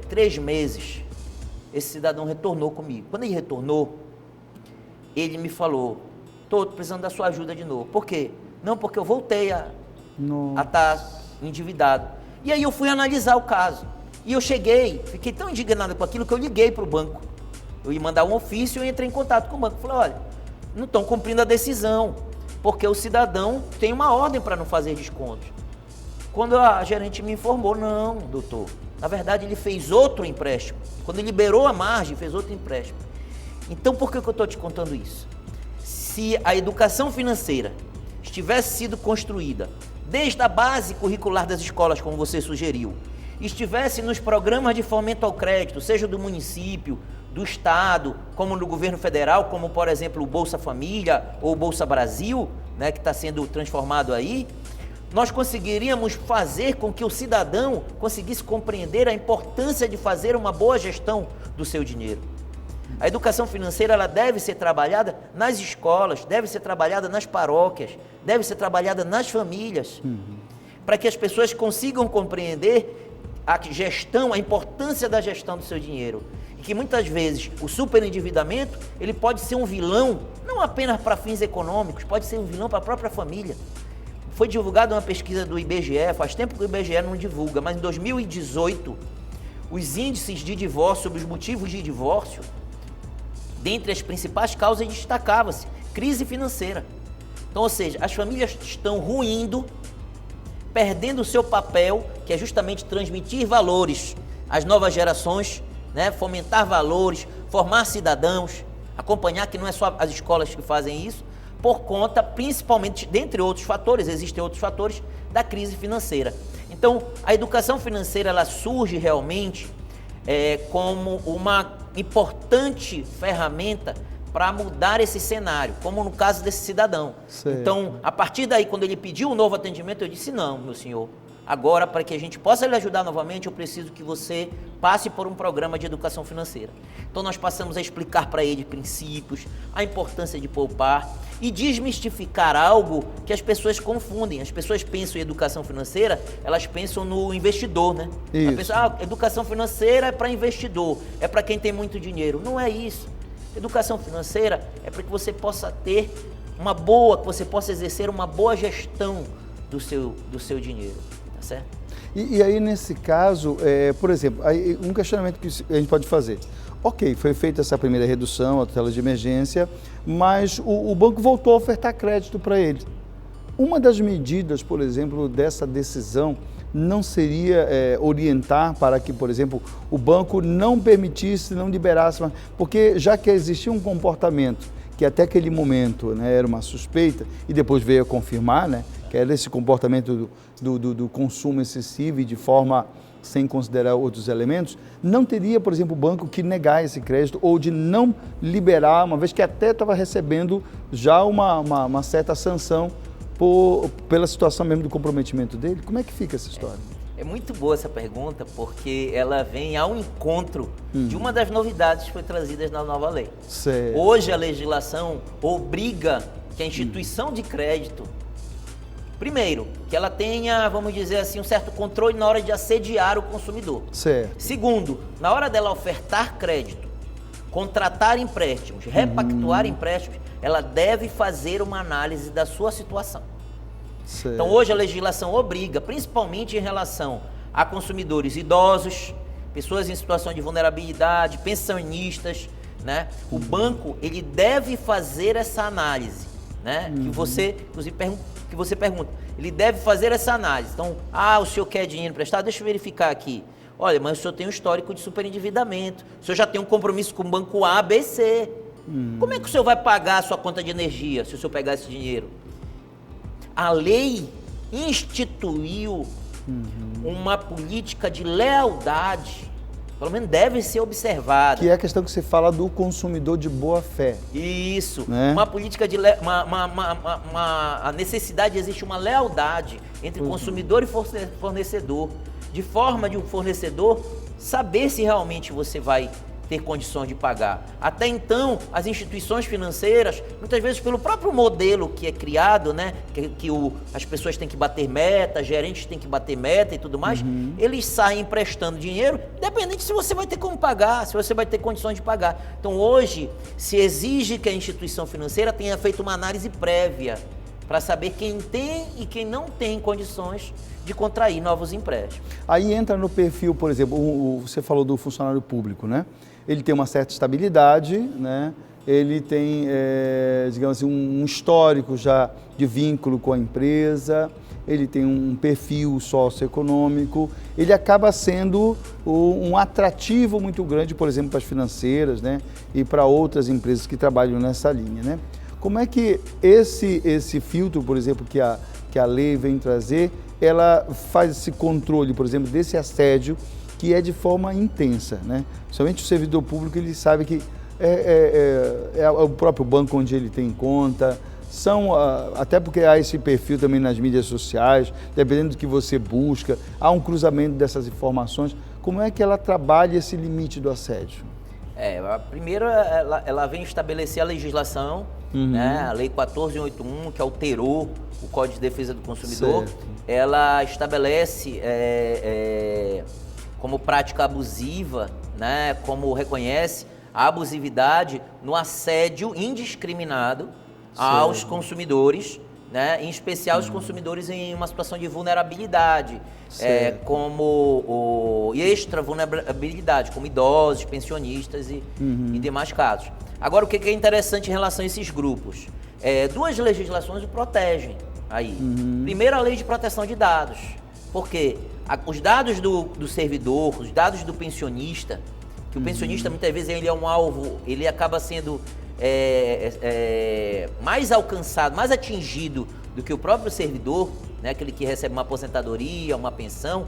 3 meses, esse cidadão retornou comigo. Quando ele retornou, ele me falou: estou precisando da sua ajuda de novo. Por quê? Não, porque eu voltei a estar endividado. E aí eu fui analisar o caso. E eu fiquei tão indignado com aquilo que eu liguei para o banco. Eu ia mandar um ofício e entrei em contato com o banco. Falei: olha, não estão cumprindo a decisão, porque o cidadão tem uma ordem para não fazer descontos. Quando a gerente me informou: não, doutor, na verdade ele fez outro empréstimo. Quando liberou a margem, fez outro empréstimo. Então por que eu estou te contando isso? Se a educação financeira estivesse sido construída desde a base curricular das escolas, como você sugeriu, estivesse nos programas de fomento ao crédito, seja do município, do estado, como no governo federal, como por exemplo o Bolsa Família ou o Bolsa Brasil, né, que está sendo transformado aí, nós conseguiríamos fazer com que o cidadão conseguisse compreender a importância de fazer uma boa gestão do seu dinheiro. A educação financeira, ela deve ser trabalhada nas escolas, deve ser trabalhada nas paróquias, deve ser trabalhada nas famílias, para que as pessoas consigam compreender a gestão, a importância da gestão do seu dinheiro. E que muitas vezes o superendividamento, ele pode ser um vilão, não apenas para fins econômicos, pode ser um vilão para a própria família. Foi divulgada uma pesquisa do IBGE, faz tempo que o IBGE não divulga, mas em 2018, os índices de divórcio, sobre os motivos de divórcio, dentre as principais causas destacava-se crise financeira. Então, ou seja, as famílias estão ruindo, perdendo o seu papel, que é justamente transmitir valores às novas gerações, né? Fomentar valores, formar cidadãos, acompanhar, que não é só as escolas que fazem isso, por conta, principalmente, dentre outros fatores, existem outros fatores, da crise financeira. Então, a educação financeira, ela surge realmente como uma importante ferramenta para mudar esse cenário, como no caso desse cidadão. Certo. Então, a partir daí, quando ele pediu um novo atendimento, eu disse: não, meu senhor, agora, para que a gente possa lhe ajudar novamente, eu preciso que você passe por um programa de educação financeira. Então, nós passamos a explicar para ele princípios, a importância de poupar e desmistificar algo que as pessoas confundem. As pessoas pensam em educação financeira, elas pensam no investidor, né? A pessoa, educação financeira é para investidor, é para quem tem muito dinheiro. Não é isso. Educação financeira é para que você possa ter que você possa exercer uma boa gestão do seu dinheiro, tá certo? E aí, nesse caso, por exemplo, um questionamento que a gente pode fazer. Ok, foi feita essa primeira redução, a tutela de emergência, mas o banco voltou a ofertar crédito para ele. Uma das medidas, por exemplo, dessa decisão não seria orientar para que, por exemplo, o banco não permitisse, não liberasse, porque já que existia um comportamento que até aquele momento, né, era uma suspeita e depois veio a confirmar, né, que era esse comportamento do consumo excessivo e de forma sem considerar outros elementos, não teria, por exemplo, o banco que negar esse crédito ou de não liberar, uma vez que até estava recebendo já uma certa sanção pela situação mesmo do comprometimento dele. Como é que fica essa história? É muito boa essa pergunta, porque ela vem ao encontro de uma das novidades que foi trazidas na nova lei. Certo. Hoje a legislação obriga que a instituição de crédito, primeiro, que ela tenha, vamos dizer assim, um certo controle na hora de assediar o consumidor. Certo. Segundo, na hora dela ofertar crédito, contratar empréstimos, repactuar empréstimos, ela deve fazer uma análise da sua situação. Certo. Então, hoje a legislação obriga, principalmente em relação a consumidores idosos, pessoas em situação de vulnerabilidade, pensionistas, né? O banco, ele deve fazer essa análise, né? Que você, inclusive, pergunta, ele deve fazer essa análise. Então, o senhor quer dinheiro emprestado? Deixa eu verificar aqui. Olha, mas o senhor tem um histórico de superendividamento, o senhor já tem um compromisso com o banco A, B, C. Como é que o senhor vai pagar a sua conta de energia se o senhor pegar esse dinheiro? A lei instituiu uma política de lealdade, pelo menos deve ser observada. Que é a questão que você fala do consumidor de boa fé. Isso, né? uma política de a necessidade, existe uma lealdade entre consumidor e fornecedor, de forma de o fornecedor saber se realmente você vai ter condições de pagar. Até então, as instituições financeiras, muitas vezes pelo próprio modelo que é criado, né, as pessoas têm que bater meta, gerentes têm que bater meta e tudo mais, eles saem emprestando dinheiro, independente se você vai ter como pagar, se você vai ter condições de pagar. Então hoje, se exige que a instituição financeira tenha feito uma análise prévia para saber quem tem e quem não tem condições de contrair novos empréstimos. Aí entra no perfil, por exemplo, você falou do funcionário público, né? Ele tem uma certa estabilidade, né? Ele tem, digamos assim, um histórico já de vínculo com a empresa, ele tem um perfil socioeconômico, ele acaba sendo um atrativo muito grande, por exemplo, para as financeiras, né? E para outras empresas que trabalham nessa linha, né? Como é que esse filtro, por exemplo, que a lei vem trazer, ela faz esse controle, por exemplo, desse assédio que é de forma intensa, né? Somente o servidor público, ele sabe que é o próprio banco onde ele tem conta, até porque há esse perfil também nas mídias sociais, dependendo do que você busca, há um cruzamento dessas informações. Como é que ela trabalha esse limite do assédio? Primeiro, ela vem estabelecer a legislação, né? A Lei 14.181, que alterou o Código de Defesa do Consumidor, certo. Ela estabelece como prática abusiva, né? Como reconhece a abusividade no assédio indiscriminado, certo, aos consumidores, né? Em especial os consumidores em uma situação de vulnerabilidade, como extra vulnerabilidade, como idosos, pensionistas e demais casos. Agora, o que é interessante em relação a esses grupos? Duas legislações o protegem aí. Primeiro, a Lei de Proteção de Dados, porque os dados do servidor, os dados do pensionista, que o pensionista muitas vezes ele é um alvo, ele acaba sendo mais alcançado, mais atingido do que o próprio servidor, né, aquele que recebe uma aposentadoria, uma pensão,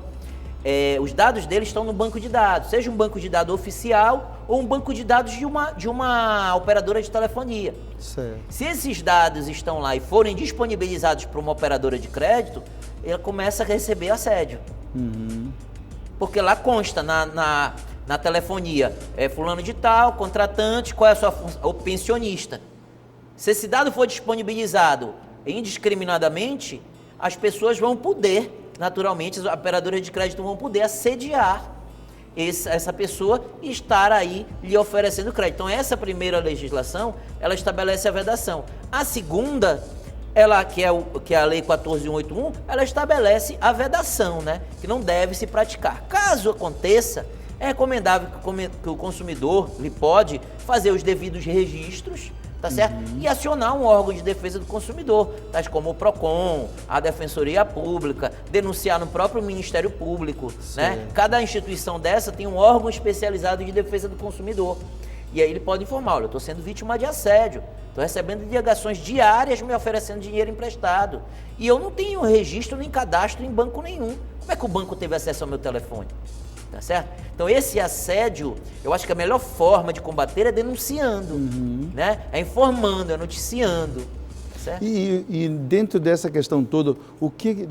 os dados dele estão no banco de dados, seja um banco de dados oficial ou um banco de dados de uma operadora de telefonia. Certo. Se esses dados estão lá e forem disponibilizados para uma operadora de crédito, ela começa a receber assédio. Porque lá consta na telefonia, fulano de tal, contratante, qual é a sua função, o pensionista. Se esse dado for disponibilizado indiscriminadamente, as pessoas vão poder, naturalmente, as operadoras de crédito vão poder assediar essa pessoa e estar aí lhe oferecendo crédito. Então, essa primeira legislação, ela estabelece a vedação. A segunda, que é a Lei 14.181, ela estabelece a vedação, né? Que não deve se praticar. Caso aconteça, é recomendável que o consumidor pode fazer os devidos registros, tá certo? E acionar um órgão de defesa do consumidor, tais como o PROCON, a Defensoria Pública, denunciar no próprio Ministério Público, né? Cada instituição dessa tem um órgão especializado de defesa do consumidor. E aí ele pode informar, olha, eu estou sendo vítima de assédio, estou recebendo ligações diárias me oferecendo dinheiro emprestado. E eu não tenho registro nem cadastro em banco nenhum. Como é que o banco teve acesso ao meu telefone? Tá certo? Então esse assédio, eu acho que a melhor forma de combater é denunciando, né? É informando, é noticiando, certo? E dentro dessa questão toda, o que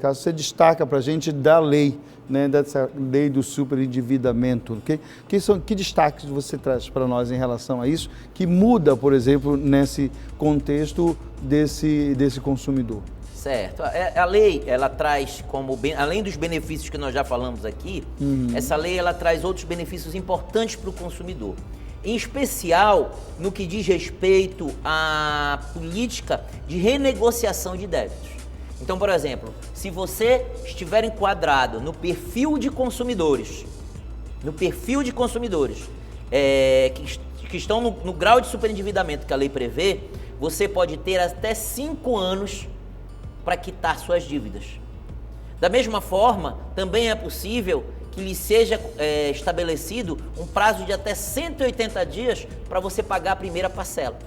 você destaca para a gente da lei, né? Dessa lei do superendividamento? Que destaques você traz para nós em relação a isso, que muda, por exemplo, nesse contexto desse consumidor? Certo. A lei, ela traz além dos benefícios que nós já falamos aqui, essa lei, ela traz outros benefícios importantes para o consumidor. Em especial, no que diz respeito à política de renegociação de débitos. Então, por exemplo, se você estiver enquadrado no perfil de consumidores, que estão no grau de superendividamento que a lei prevê, você pode ter até 5 anos para quitar suas dívidas. Da mesma forma, também é possível que lhe seja estabelecido um prazo de até 180 dias para você pagar a primeira parcela.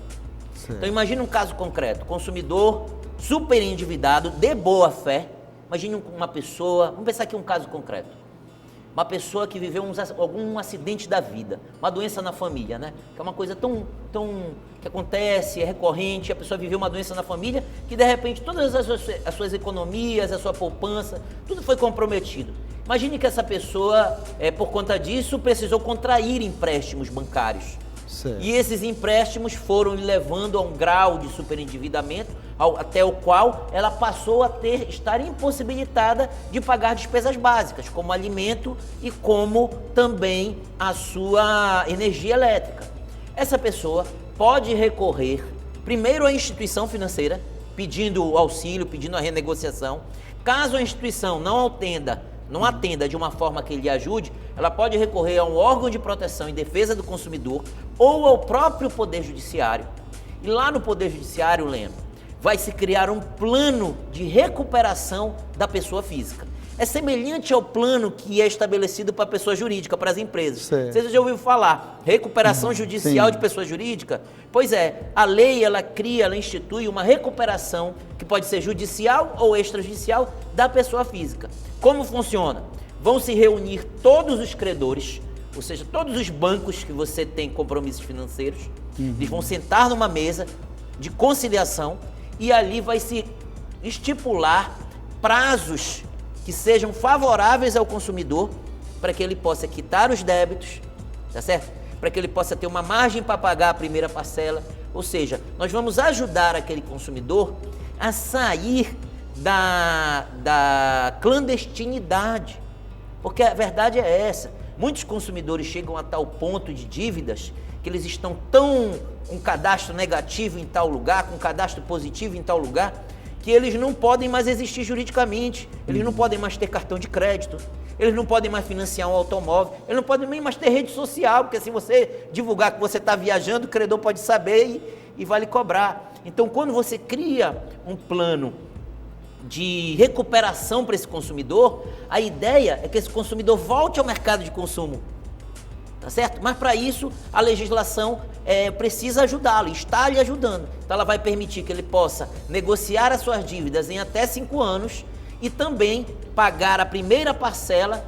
Certo. Então imagine um caso concreto, consumidor super endividado, de boa fé, Imagine uma pessoa, vamos pensar aqui um caso concreto. Uma pessoa que viveu algum acidente da vida, uma doença na família, né? Que é uma coisa tão que acontece, é recorrente, a pessoa viveu uma doença na família que de repente todas as suas economias, a sua poupança, tudo foi comprometido. Imagine que essa pessoa, por conta disso, precisou contrair empréstimos bancários. Certo. E esses empréstimos foram lhe levando a um grau de superendividamento, até o qual ela passou a estar impossibilitada de pagar despesas básicas, como alimento e como também a sua energia elétrica. Essa pessoa pode recorrer primeiro à instituição financeira, pedindo auxílio, pedindo a renegociação. Caso a instituição não atenda de uma forma que lhe ajude, ela pode recorrer a um órgão de proteção e defesa do consumidor ou ao próprio Poder Judiciário. E lá no Poder Judiciário, Leno, vai se criar um plano de recuperação da pessoa física. É semelhante ao plano que é estabelecido para a pessoa jurídica, para as empresas. Certo. Você já ouviu falar? Recuperação judicial de pessoa jurídica? Pois é, a lei, ela institui uma recuperação que pode ser judicial ou extrajudicial da pessoa física. Como funciona? Vão se reunir todos os credores, ou seja, todos os bancos que você tem compromissos financeiros, eles vão sentar numa mesa de conciliação e ali vai se estipular prazos que sejam favoráveis ao consumidor para que ele possa quitar os débitos, tá certo? Para que ele possa ter uma margem para pagar a primeira parcela. Ou seja, nós vamos ajudar aquele consumidor a sair da clandestinidade, porque a verdade é essa. Muitos consumidores chegam a tal ponto de dívidas que eles estão tão com cadastro negativo em tal lugar, com cadastro positivo em tal lugar, que eles não podem mais existir juridicamente, eles não podem mais ter cartão de crédito, eles não podem mais financiar um automóvel, eles não podem nem mais ter rede social, porque se você divulgar que você está viajando, o credor pode saber e vai lhe cobrar. Então, quando você cria um plano de recuperação para esse consumidor, a ideia é que esse consumidor volte ao mercado de consumo, tá certo? Mas para isso a legislação precisa ajudá-lo, está lhe ajudando. Então ela vai permitir que ele possa negociar as suas dívidas em até 5 anos e também pagar a primeira parcela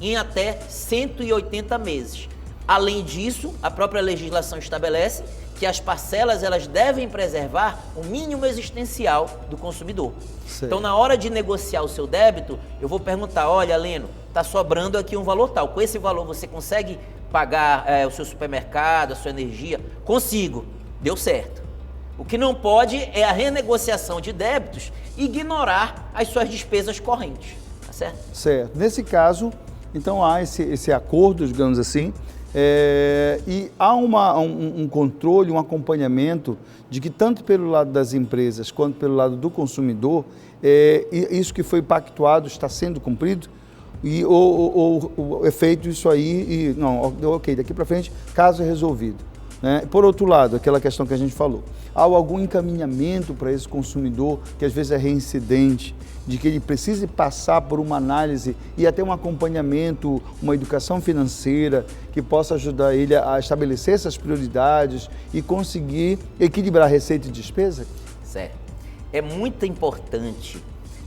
em até 180 meses. Além disso, a própria legislação estabelece que as parcelas elas devem preservar o mínimo existencial do consumidor. Sei. Então, na hora de negociar o seu débito, eu vou perguntar, olha, Leno, está sobrando aqui um valor tal. Com esse valor você consegue pagar o seu supermercado, a sua energia? Consigo. Deu certo. O que não pode é a renegociação de débitos e ignorar as suas despesas correntes. Tá certo? Certo. Nesse caso, então há esse acordo, digamos assim, e há um controle, um acompanhamento de que tanto pelo lado das empresas quanto pelo lado do consumidor, isso que foi pactuado está sendo cumprido ou é feito isso aí e não, ok, daqui para frente, caso é resolvido. Né? Por outro lado, aquela questão que a gente falou, há algum encaminhamento para esse consumidor que às vezes é reincidente, de que ele precise passar por uma análise e até um acompanhamento, uma educação financeira que possa ajudar ele a estabelecer essas prioridades e conseguir equilibrar receita e despesa? Certo. É muito importante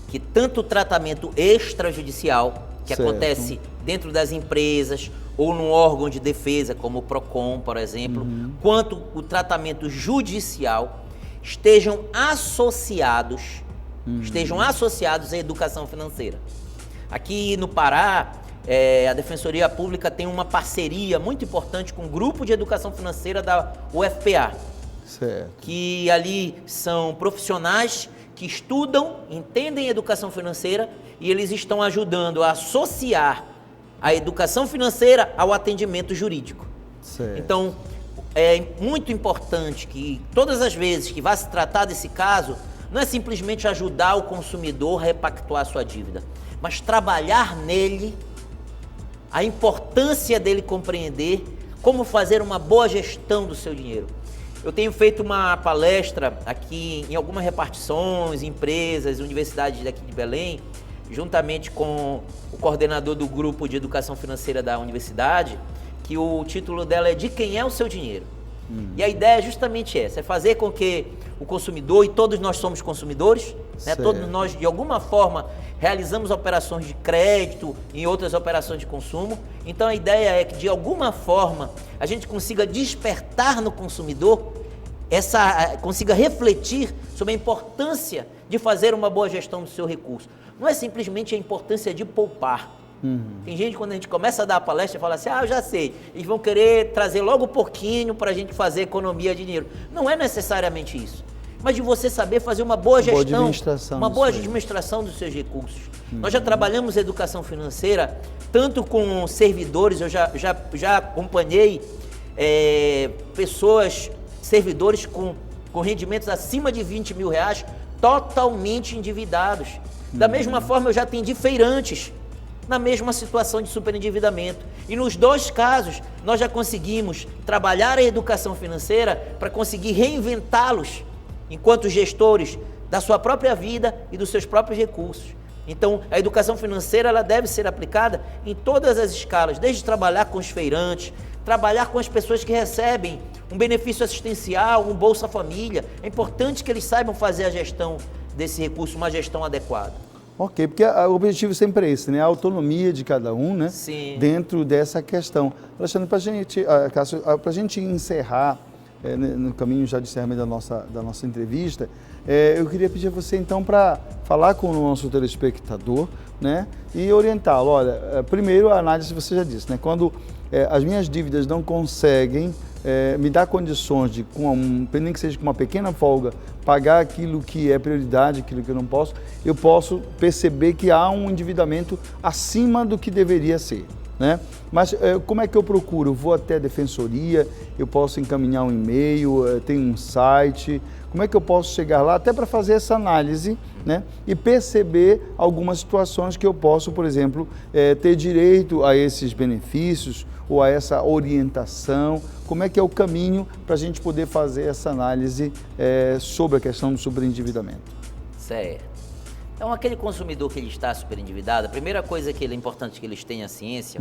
que tanto o tratamento extrajudicial, que certo. acontece dentro das empresas ou num órgão de defesa, como o PROCON, por exemplo, quanto o tratamento judicial estejam associados à educação financeira. Aqui no Pará, a Defensoria Pública tem uma parceria muito importante com o Grupo de Educação Financeira da UFPA, certo. que ali são profissionais que estudam, entendem educação financeira e eles estão ajudando a associar a educação financeira ao atendimento jurídico. Certo. Então, é muito importante que todas as vezes que vai se tratar desse caso, não é simplesmente ajudar o consumidor a repactuar a sua dívida, mas trabalhar nele a importância dele compreender como fazer uma boa gestão do seu dinheiro. Eu tenho feito uma palestra aqui em algumas repartições, empresas, universidades daqui de Belém, juntamente com o coordenador do grupo de educação financeira da universidade, que o título dela é De Quem é o Seu Dinheiro? E a ideia é justamente essa, é fazer com que o consumidor, e todos nós somos consumidores, né? Todos nós, de alguma forma, realizamos operações de crédito e outras operações de consumo. Então, a ideia é que, de alguma forma, a gente consiga despertar no consumidor, consiga refletir sobre a importância de fazer uma boa gestão do seu recurso. Não é simplesmente a importância de poupar. Tem gente, quando a gente começa a dar a palestra, fala assim, eu já sei, eles vão querer trazer logo um pouquinho para a gente fazer economia de dinheiro. Não é necessariamente isso, mas de você saber fazer uma boa gestão, uma boa administração dos seus recursos. Nós já trabalhamos educação financeira, tanto com servidores, eu já acompanhei pessoas, servidores com rendimentos acima de 20 mil reais, totalmente endividados. Da mesma forma, eu já atendi feirantes na mesma situação de superendividamento. E nos dois casos, nós já conseguimos trabalhar a educação financeira para conseguir reinventá-los enquanto gestores da sua própria vida e dos seus próprios recursos. Então, a educação financeira ela deve ser aplicada em todas as escalas, desde trabalhar com os feirantes, trabalhar com as pessoas que recebem um benefício assistencial, um Bolsa Família. É importante que eles saibam fazer a gestão desse recurso, uma gestão adequada. Ok, porque o objetivo sempre é esse, né? A autonomia de cada um, né? Sim. Dentro dessa questão. Alexandre, para a gente encerrar, no caminho já de encerramento da nossa entrevista, eu queria pedir a você, então, para falar com o nosso telespectador, né? E orientá-lo. Olha, primeiro, a análise, você já disse, né? Quando as minhas dívidas não conseguem me dar condições de, nem que seja com uma pequena folga, pagar aquilo que é prioridade, aquilo que eu não posso, eu posso perceber que há um endividamento acima do que deveria ser, né? Mas como é que eu procuro? Eu vou até a defensoria, eu posso encaminhar um e-mail, tem um site, como é que eu posso chegar lá até para fazer essa análise, né? E perceber algumas situações que eu posso, por exemplo, ter direito a esses benefícios ou a essa orientação. Como é que é o caminho para a gente poder fazer essa análise sobre a questão do superendividamento? Certo. Então, aquele consumidor que ele está superendividado, a primeira coisa que é importante que eles tenham a ciência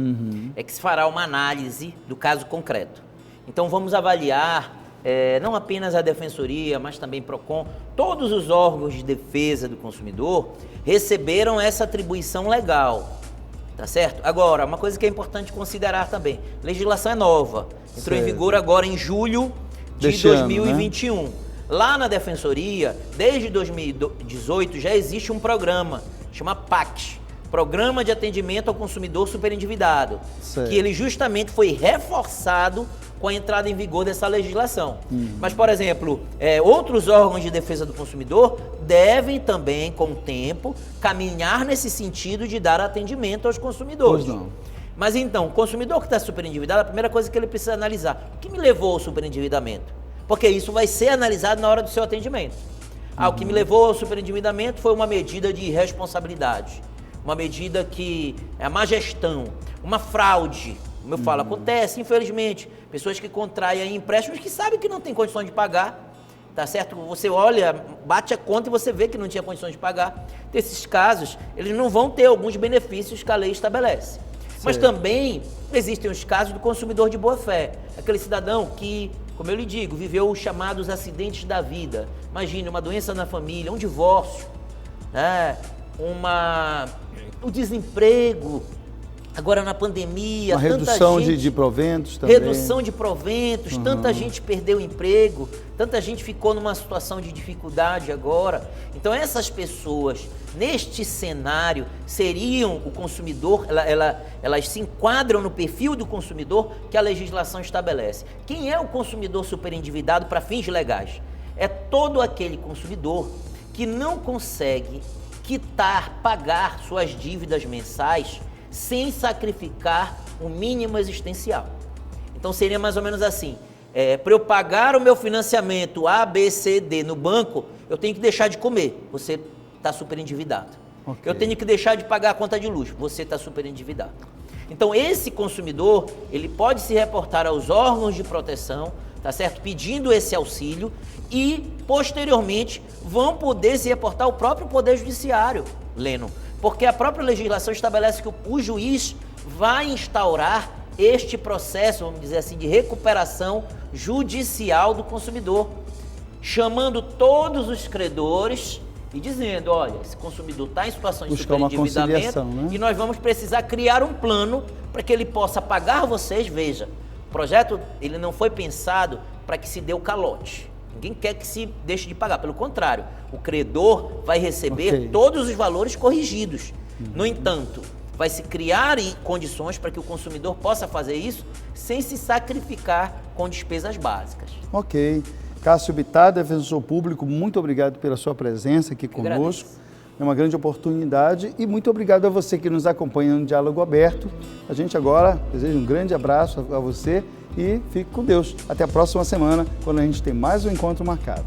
é que se fará uma análise do caso concreto. Então, vamos avaliar não apenas a Defensoria, mas também PROCON, todos os órgãos de defesa do consumidor receberam essa atribuição legal. Tá certo? Agora, uma coisa que é importante considerar também, legislação é nova, entrou em vigor agora em julho de 2021. Ano, né? Lá na Defensoria, desde 2018, já existe um programa, chama PACT, Programa de Atendimento ao Consumidor Superendividado, que ele justamente foi reforçado com a entrada em vigor dessa legislação. Mas, por exemplo, outros órgãos de defesa do consumidor devem também, com o tempo, caminhar nesse sentido de dar atendimento aos consumidores. Pois não. Mas então, o consumidor que está superendividado, a primeira coisa que ele precisa analisar, o que me levou ao superendividamento? Porque isso vai ser analisado na hora do seu atendimento. O que me levou ao superendividamento foi uma medida de irresponsabilidade, uma medida que é a má gestão, uma fraude. Como eu falo, acontece, infelizmente, pessoas que contraem empréstimos que sabem que não tem condições de pagar, tá certo? Você olha, bate a conta e você vê que não tinha condições de pagar. Nesses casos, eles não vão ter alguns benefícios que a lei estabelece. Mas também existem os casos do consumidor de boa fé, aquele cidadão que, como eu lhe digo, viveu os chamados acidentes da vida. Imagine uma doença na família, um divórcio, né? O desemprego, agora na pandemia, uma redução de proventos também. Redução de proventos, tanta gente perdeu o emprego, tanta gente ficou numa situação de dificuldade agora. Então essas pessoas, neste cenário, seriam o consumidor, elas se enquadram no perfil do consumidor que a legislação estabelece. Quem é o consumidor superendividado para fins legais? É todo aquele consumidor que não consegue pagar suas dívidas mensais sem sacrificar o mínimo existencial. Então seria mais ou menos assim, para eu pagar o meu financiamento A, B, C, D no banco, eu tenho que deixar de comer, você está superendividado. Eu tenho que deixar de pagar a conta de luz, você está superendividado. Então esse consumidor, ele pode se reportar aos órgãos de proteção, tá certo? Pedindo esse auxílio e, posteriormente, vão poder se reportar ao próprio Poder Judiciário, Leno, porque a própria legislação estabelece que o juiz vai instaurar este processo, vamos dizer assim, de recuperação judicial do consumidor, chamando todos os credores e dizendo, olha, esse consumidor está em situação de Buscar uma conciliação, né? e nós vamos precisar criar um plano para que ele possa pagar vocês. Veja, o projeto ele não foi pensado para que se dê o calote. Ninguém quer que se deixe de pagar, pelo contrário, o credor vai receber todos os valores corrigidos. No entanto, vai se criar condições para que o consumidor possa fazer isso sem se sacrificar com despesas básicas. Ok. Cássio Bittar, defensor público, muito obrigado pela sua presença aqui conosco. É uma grande oportunidade e muito obrigado a você que nos acompanha no Diálogo Aberto. A gente agora deseja um grande abraço a você e fique com Deus. Até a próxima semana, quando a gente tem mais um encontro marcado.